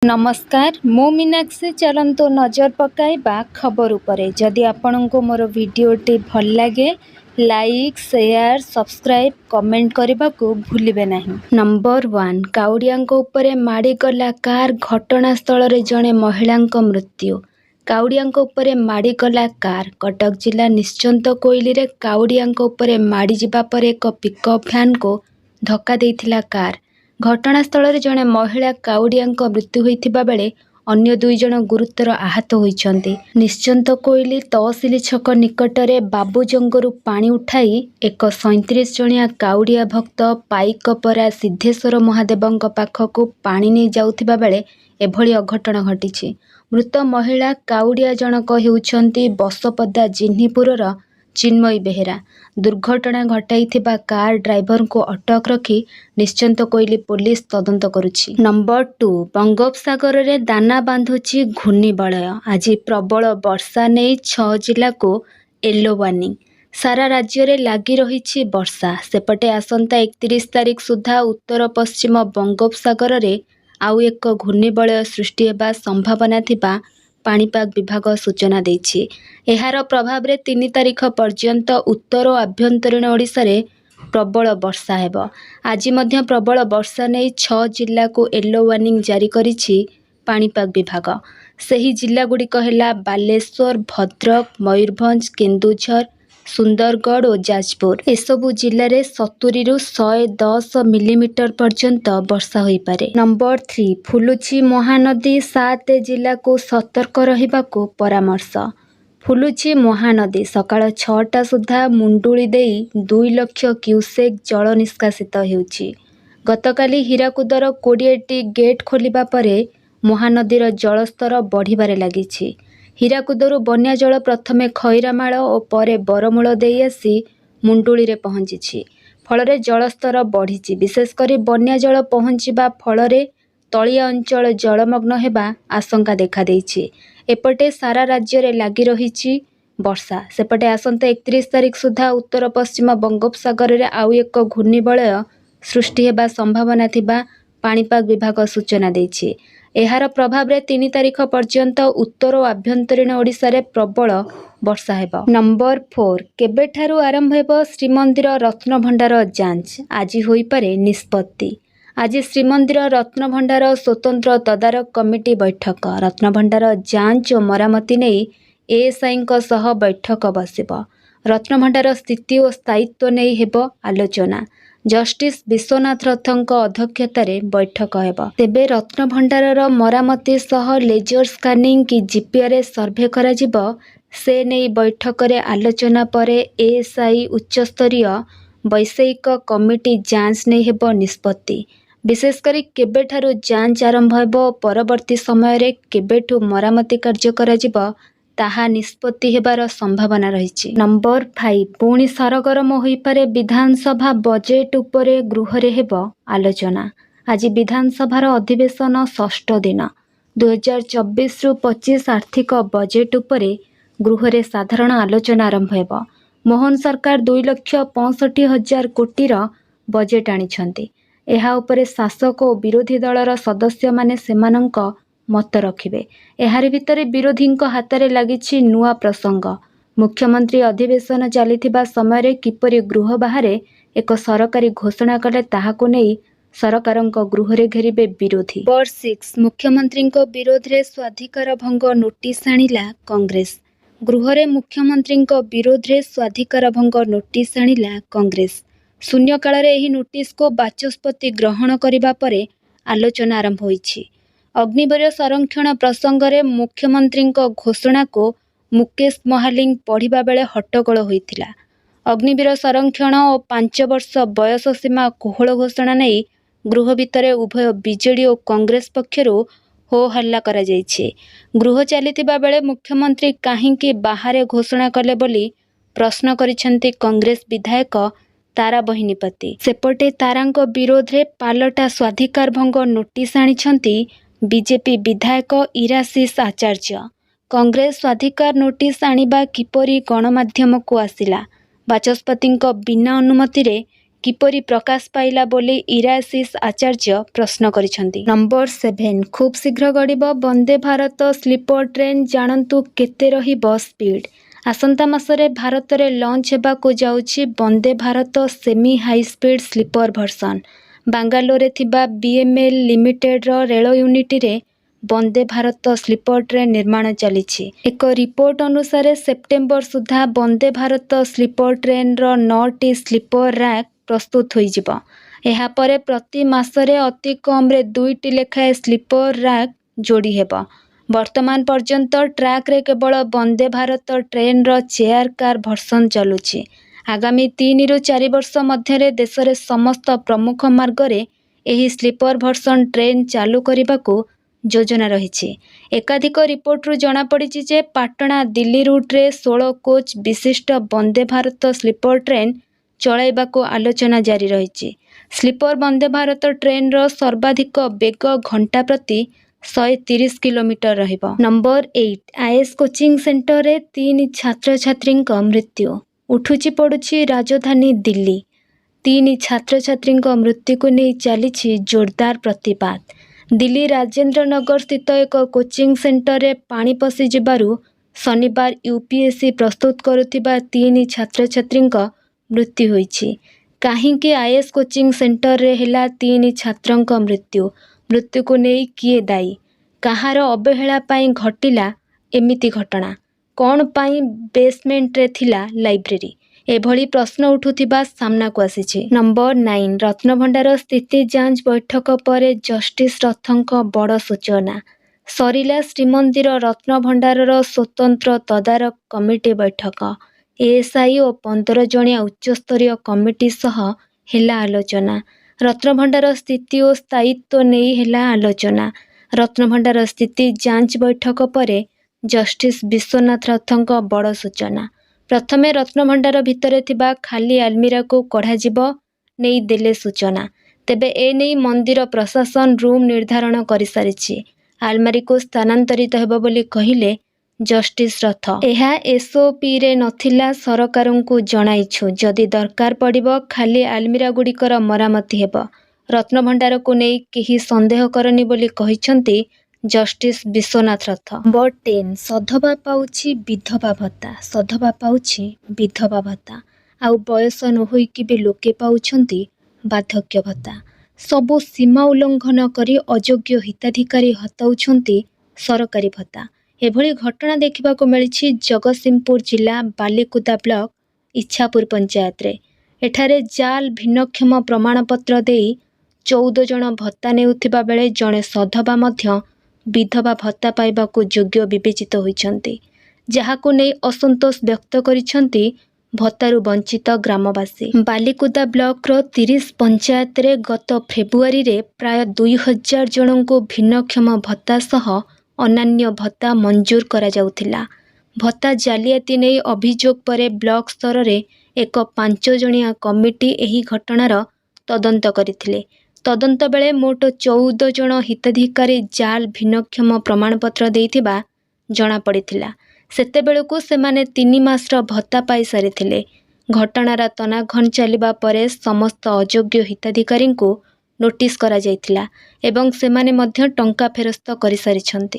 नमस्कार मु मीनाक्षी चलंतु नजर पकाइबा खबर उपरे जदि आपंको मोर भिडटी भल लगे लाइक शेयर सब्सक्राइब कमेंट करने को भूलिबे नहीं। नंबर 1 काउडियांको उपरे माड़ी गला कार घटनास्थल रे जड़े महिला मृत्यु। काउडियांको उपरे माड़ी गला कार कटक जिला निश्चंत कोइली रे काउडियांको उपरे माड़ी जिबा पर एक पिकअप भ्यान को धक्का देइथिला कार। घटनास्थल रे जड़े महिला काउडियांको मृत्यु होइथिबा बेले अन्य 2 जण गुरुतर आहत होइछन्ति। निश्चंत कोइली तहसिल छक निकटरे बाबूजंगरू पानी उठाई एक 37 जणिया काउडिया भक्त पाइकपरा सिद्धेश्वर महादेवଙ୍କ पाखକୁ पानी नहीं जाउथिबा बेले एभଳି अघटन घटिछि। मृत महिला काउडिया जनक हेउछन्ति बसपदा जिन्हीपुरर चिन्मयी बेहेरा। दुर्घटना घटाइथिबा कार ड्राइवर को अटक रखी निश्चंत कोइली पुलिस तदंत करुछि। नंबर 2 बंगोपसागर रे दाना बांधुछि घूर्णिबलय। आज प्रबल वर्षा नहीं 6 जिला को येलो वार्निंग। सारा राज्य रे लागी रही वर्षा। सेपटे आसंता 31 तारिख सुधा उत्तर पश्चिम बंगोपसागर रे आउ एक घूर्णिबलय सृष्टि हेबा संभावना थिबा पाणीपाग विभाग सूचना देछि। एहार प्रभाव रे 3 तारिख पर्यंत उत्तर और आभ्यंतरीण ओडिशा रे प्रबल वर्षा हेबो। आज मध्य प्रबल वर्षा नहीं 6 जिला को येलो वार्निंग जारी करिछि पाणीपाग विभाग। सही जिला गुड़िक हेला बालेश्वर भद्रक मयूरभंज केन्दुझर सुंदरगढ़ और जाजपुर। एसबु जिले में 70 रु 110 मिलीमीटर पर्यंत वर्षा हो पारे। नंबर 3 फुलुची महानदी 7 जिला को सतर्क रहिबा को परामर्श। फुलुची महानदी सकाळ 6टा सुधा मुंडुली देई 2 लाख क्यूसेक जल निष्कासित हेउछि। गतकाली हीराकुदर 20टी गेट खोलिबा परे महानदीर जलस्तर बढ़िबारे लागिछि। हीराकुदरू बन्या जल प्रथमे खैरामाळ और परे बरमूल देई आसी मुंडुली रे पहुंची। फल जलस्तर बढ़ी। विशेषकर बन्या जल पहुंचवा फल तलिया अंचल जलमग्न हेबा आशंका देखा देइछि। एपटे सारा राज्य रे लागी रही वर्षा। सेपटे आसंता 31 तारिख सुधा उत्तर पश्चिम बंगोपसागर रे आउ एक घूर्णिबलय सृष्टि हेबा संभावना थिबा पाणीपाग विभाग सूचना देइछि। एहार प्रभाव रे 3 तारिख पर्यंत उत्तर और आभ्यंतरीण ओडिशा रे प्रबल वर्षा हेबो। नंबर 4 केबेठारु आरंभ हेबो श्रीमंदिर रत्नभंडार जांच। आज होई पारे निष्पत्ति। आज श्रीमंदिर रत्नभंडार स्वतंत्र तदारक कमिटी बैठक। रत्नभंडार जांच और मरामती नहीं एएसआई सह बैठक बसिबो। रत्नभंडार स्थिति और स्थायित्व नहीं हेबो आलोचना। जस्टिस विश्वनाथ रथଙ୍କ अध्यक्षतारे बैठक हेबो। तेबे रत्नभंडारर मरामती सह लेजर स्कानिंग की जीपीआरएस सर्भे करा जिवो से नहीं बैठक रे आलोचना परे एएसआई उच्चस्तरीय वैषयिक कमिटी जांच नहीं हेबो निष्पत्ति। विशेषकर केबेठारु जांच आरंभ हेबो परवर्ती समय रे केबेठु मरामती कार्य करा जिवो ताहा निष्पत्ति हेबार संभावना रही। नंबर 5 पुणी सरगरम होई पारे विधानसभा बजेट उपरे गृह रे हेबो आलोचना। आज विधानसभार अधिवेशन षष्ठ दिन। 2024 रु 25 आर्थिक बजेट उपरे गृह रे साधारण आलोचना आरंभ हेबो। मोहन सरकार 2,65,000 कोटीर बजेट आनिछन्ति। एहा उपरे शासक और विरोधी दलर सदस्य माने सेमानंक मत रखिबे। एहारि भितरे विरोधींक हातरे लागिछि नुआ प्रसंग। मुख्यमंत्री अधिवेशन चलिथिबा समय रे किपरि गृह बाहरे एक सरकारी घोषणा कले ताहाको नेई सरकारंक गृह रे घेरिबे विरोधी। नंबर 6 मुख्यमंत्रींक विरोध रे स्वाधिकार भंग नोटिस आनिला कांग्रेस। गृह रे मुख्यमंत्रींक विरोध रे स्वाधिकार भंग नोटिस आनिला कांग्रेस। शून्यकाल रे एही नोटिस को बाचस्पति ग्रहण करिबा परे आलोचना आरंभ होईछि। अग्निवीर संरक्षण प्रसंग रे मुख्यमंत्री घोषणा को मुकेश महालिंग पढ़िबा बेले हट्टगोल होइथिला। अग्निवीर संरक्षण और 5 वर्ष बयस सीमा कोहल घोषणा नहीं गृह भितर उभय बीजेडी और कांग्रेस पक्षरु हो हल्ला करा जाइछि। गृह चलिथिबा बेले मुख्यमंत्री काहींकी बाहरे घोषणा कले बोली प्रश्न करिसेंती कांग्रेस विधायक तारा बहिनीपति। सेपटे तारांक विरोध रे पालटा स्वाधिकार भंग नोटिस आनिछंती बीजेपी विधायक इराशीष आचार्य। कांग्रेस स्वाधिकार नोटिस आनिबा किपरि गणमाध्यम को आसिला। बाचस्पति बिना अनुमति रे किपरि प्रकाश पाइला बोली इराशिष आचार्य प्रश्न करिसेंती। नंबर 7 खूब शीघ्र गड़िब वंदे भारत स्लीपर ट्रेन जानतु केते रहिब स्पीड। आसंता मासरे भारत में लॉन्च हेबाकु जाउछि Vande Bharat semi high speed sleeper version. Bangalore थिबा बीएमएल लिमिटेड रो रेल यूनिट रे वंदे भारत स्लीपर ट्रेन निर्माण चली। एक रिपोर्ट अनुसार सेप्टेम्बर सुधा वंदे भारत स्लीपर ट्रेन रो 9टी स्लीपर रैक प्रस्तुत होइजिबो। एहा परे प्रति मासरे अति कम रे 2टी लेखाए स्लीपर रैक जोड़ी हेबो। वर्तमान पर्यंत ट्रैक रे केवल वंदे भारत ट्रेन रो चेयर कार वर्सन चलुछि। आगामी 3 ରୁ 4 वर्ष मध्य देश रे समस्त प्रमुख मार्ग रे एही स्लीपर वर्सन ट्रेन चालू करने योजना रही। एकाधिक रिपोर्ट रु जना पड़ी जे पाटना दिल्ली रूट रे 16 कोच विशिष्ट वंदे भारत स्लीपर ट्रेन चलाइबाकू आलोचना जारी रही। स्लीपर वंदे भारत ट्रेन रो सर्वाधिक बेग घंटा प्रति 130 किलोमीटर रहिबो। नंबर 8 आईएएस कोचिंग सेंटर रे 3 छात्र छात्री मृत्यु। उठुची पड़ुछि राजधानी दिल्ली। 3 छात्र छात्री मृत्यु को नहीं चली जोरदार प्रतिवाद। दिल्ली राजेंद्र नगर स्थित एक कोचिंग सेंटर रे पानी पशि जिबारु शनिवार यूपीएससी प्रस्तुत करुथिबा 3 छात्र छात्री मृत्यु होईछि। काहींकि आईएएस कोचिंग सेंटर रे हेला 3 छात्रंक मृत्यु को नहीं किए दायी। कहार अवहेला पाई घटिला एमिति घटना। कौन पाई बेसमेंट रे थिला लाइब्रेरी। एभली प्रश्न उठुथिबा सामना को आसीछि। नंबर 9 रत्नभंडार स्थिति जांच बैठक पर जस्टिस रथंक बड़ सूचना। सरिला श्रीमंदिर रत्नभंडार स्वतंत्र तदारक कमिटी बैठक। एएसआई और 15 जणिया उच्चस्तरीय कमिटी सह हेला आलोचना। रत्नभंडार स्थिति और स्थायित्व नहीं हेला आलोचना। रत्नभंडार स्थिति जांच बैठक पर जस्टिस विश्वनाथ रथंक बड़ सूचना। प्रथमे रत्नभंडार भितर थिबा खाली आलमीरा को कढ़ाजिब नहीं देले सूचना। तेबे ए नहीं मंदिर प्रशासन रूम निर्धारण कर सारिछि। आलमारी को स्थानांतरित हेबो बोली कहिले जस्टिस रथ। एहा एसओपी रे नथिला सरकारंकु जणाइछु। जदि दरकार पड़िबो खाली आलमीरा गुड़िकर मरामती हेबो। रत्नभंडार को नहीं केही संदेह करनी बोली कहिसंती जस्टिस विश्वनाथ रथ। नंबर 10 सधवा पाउछि विधवा भत्ता। सधवा पाउछि विधवा भत्ता। आउ बयस न होइकि भी लोके पाउछंती बार्धक्य भत्ता। सबु सीमा उल्लंघन करी अयोग्य हिताधिकारी हटाउछंती सरकारी भत्ता। एभली घटना देखा मिली जगतसिंहपुर जिला बालिकुदा ब्लॉक इच्छापुर पंचायत रे। एठारे जाल भिन्नक्षम प्रमाणपत्र देई 14 जन भत्ता नेउथिबा बेले जणे सधवा मध्य विधवा भत्ता पाइबाकू योग्य विवेचित होइछंती। जहाकू नै असंतोष व्यक्त करिछंती भत्तारू वंचित ग्रामवासी। बालिकुदा ब्लॉक रो 30 पंचायत रे गत फेब्रुआरी रे प्राय 2000 जनंकू भिन्नक्षम भत्ता सह अन्यान्य भत्ता मंजूर करा जाउथिला। भत्ता जालियाती नै अभियोग परे ब्लॉक स्तर रे एक 5 जणिया कमिटी एही घटनार तदंत करिथिले। तदंत बेले मोट 14 जन हिताधिकारी जाल भिन्नक्षम प्रमाणपत्र देइथिबा जणा पड़िथिला। सेते बेलकू सेमाने 3 मासर भत्ता पाई सारिथिले। घटनार तनाघन चलिबा परे समस्त अयोग्य हिताधिकारी को नोटिस करा जाइथिला एवं सेमाने मध्य टंका फेरस्त करि सारिछंती।